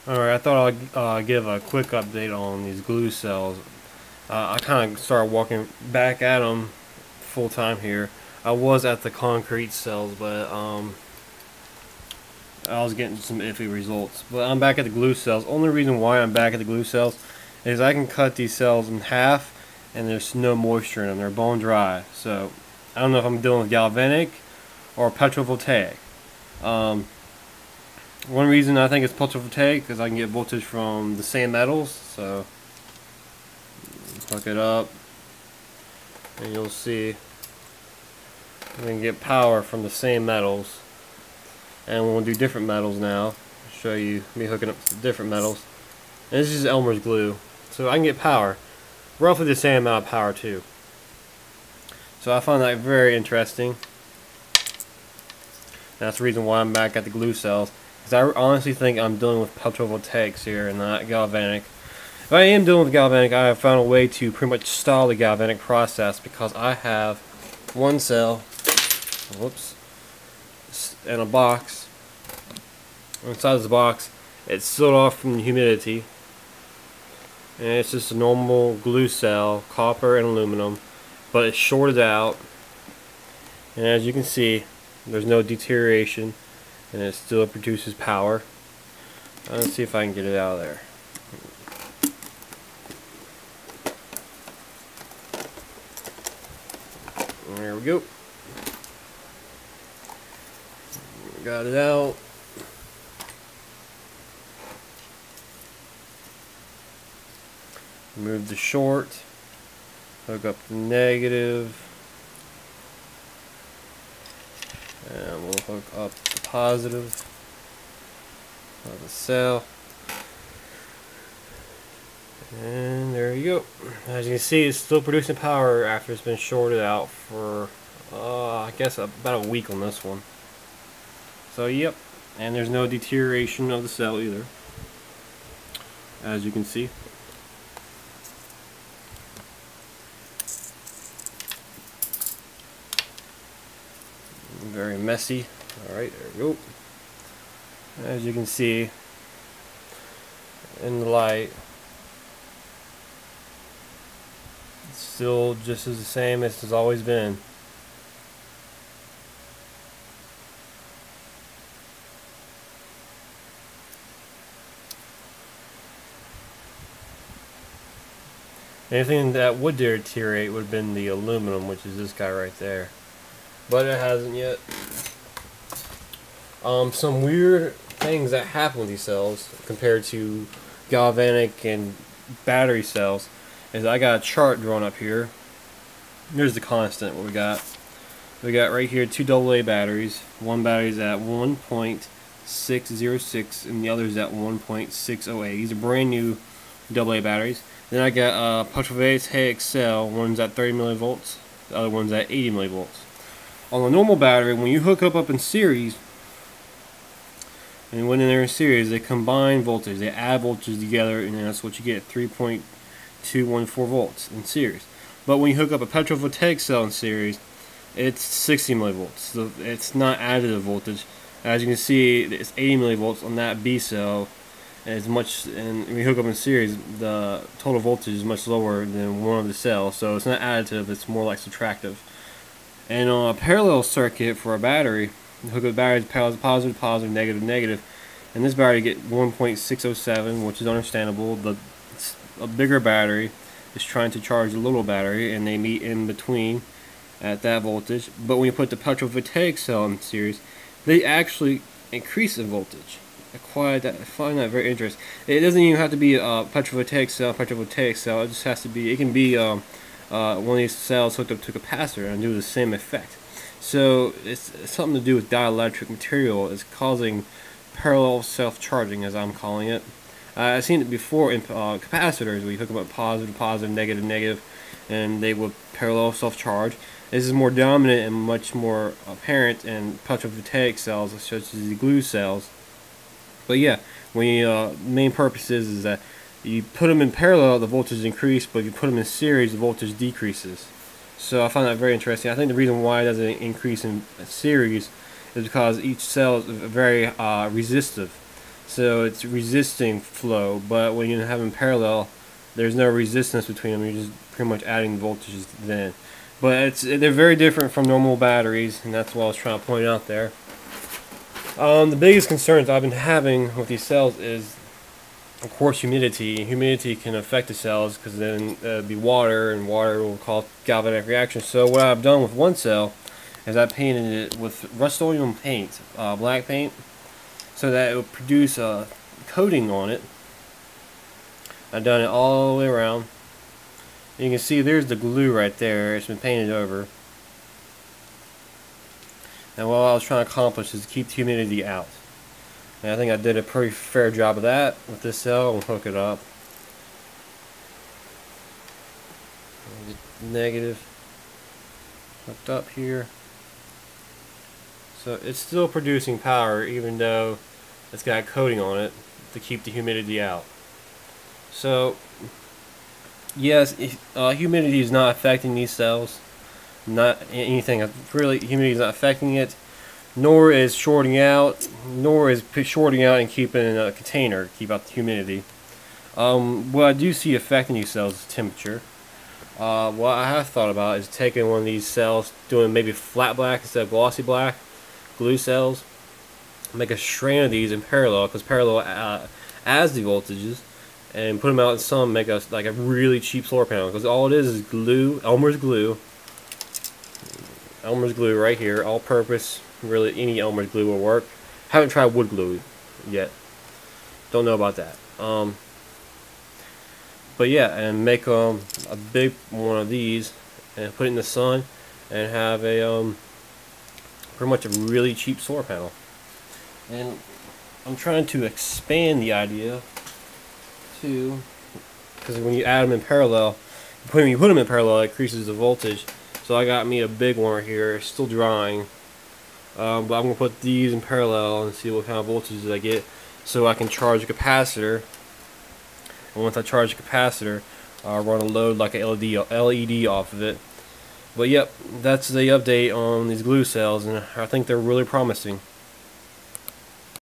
Alright, I thought I'd give a quick update on these glue cells. I kind of started walking back at them full time here. I was at the concrete cells, but I was getting some iffy results. But I'm back at the glue cells. Only reason why I'm back at the glue cells is I can cut these cells in half and there's no moisture in them. They're bone dry. So I don't know if I'm dealing with galvanic or petrovoltaic. One reason I think it's petrovoltaic is I can get voltage from the same metals. So hook it up and you'll see we can get power from the same metals. And we'll do different metals now. I'll show you me hooking up to different metals. And this is Elmer's glue. So I can get power. Roughly the same amount of power too. So I find that very interesting. That's the reason why I'm back at the glue cells. Because I honestly think I'm dealing with petrovoltaics here and not galvanic. If I am dealing with galvanic, I have found a way to pretty much stall the galvanic process because I have one cell, whoops, in a box. Inside this box, it's sealed off from the humidity. And it's just a normal glue cell, copper and aluminum, but it's shorted out. And as you can see, there's no deterioration, and it still produces power. Let's see if I can get it out of there. There we go. Got it out. Move the short. Hook up the negative. And we'll hook up the positive of the cell. And there you go. As you can see, it's still producing power after it's been shorted out for, I guess, about a week on this one. So, yep. And there's no deterioration of the cell either, as you can see. Very messy. Alright, there we go. As you can see in the light, it's still just as the same as it's always been. Anything that would deteriorate would have been the aluminum, which is this guy right there. But it hasn't yet. Some weird things that happen with these cells compared to galvanic and battery cells is I got a chart drawn up here. Here's the constant what we got. We got right here 2 AA batteries. One battery's at 1.606 and the other's at 1.608. These are brand new AA batteries. Then I got a petrovoltaic cell. One's at 30 millivolts, the other one's at 80 millivolts. On the normal battery, when you hook up in series, and when they're in series, they combine voltage. They add voltage together, and that's what you get, 3.214 volts in series. But when you hook up a petrovoltaic cell in series, it's 60 millivolts. So it's not additive voltage. As you can see, it's 80 millivolts on that B cell. And when you hook up in series, the total voltage is much lower than one of the cells. So it's not additive; it's more like subtractive. And on a parallel circuit for a battery, you hook up batteries, positive, positive, negative, negative, and this battery get 1.607, which is understandable. A bigger battery is trying to charge a little battery, and they meet in between at that voltage. But when you put the petrovoltaic cell in series, they actually increase in voltage. I find that very interesting. It doesn't even have to be a petrovoltaic cell. It just has to be. It can be one of these cells hooked up to a capacitor and do the same effect. So it's something to do with dielectric material. It's causing parallel self-charging, as I'm calling it. I've seen it before in capacitors where you hook them up positive, positive, negative, negative, and they will parallel self-charge. This is more dominant and much more apparent in petrovoltaic cells, such as the glue cells. But yeah, main purpose is that you put them in parallel, the voltage increases, but if you put them in series, the voltage decreases. So I find that very interesting. I think the reason why it doesn't increase in series is because each cell is very resistive. so it's resisting flow. But when you have them parallel, there's no resistance between them. You're just pretty much adding voltages then. But they're very different from normal batteries, and that's what I was trying to point out there. The biggest concerns I've been having with these cells is, of course, humidity. Humidity can affect the cells because then it'll be water, and water will cause galvanic reaction. So what I've done with one cell is I painted it with Rust-Oleum paint, black paint, so that it will produce a coating on it. I've done it all the way around. You can see there's the glue right there. It's been painted over. And what I was trying to accomplish is keep the humidity out. And I think I did a pretty fair job of that with this cell. I'll hook it up. Negative hooked up here. So it's still producing power even though it's got a coating on it to keep the humidity out. So yes, humidity is not affecting these cells. Not anything really. Humidity is not affecting it, nor is shorting out, and keeping a container to keep out the humidity. What I do see affecting these cells is temperature. What I have thought about is taking one of these cells, doing maybe flat black instead of glossy black glue cells, make a strand of these in parallel, because parallel adds the voltages, and put them out in the sun, make a like a really cheap solar panel, because all it is glue, Elmer's glue right here, all purpose. Really any Elmer's glue will work. Haven't tried wood glue yet, don't know about that. But yeah, and make a big one of these and put it in the sun and have a pretty much a really cheap solar panel. And I'm trying to expand the idea to, because when you add them in parallel, when you put them in parallel, it increases the voltage. So I got me a big one right here, still drying. But I'm going to put these in parallel and see what kind of voltages I get, so I can charge a capacitor. And once I charge the capacitor, I'll run a load like a LED off of it. But yep, that's the update on these glue cells, and I think they're really promising.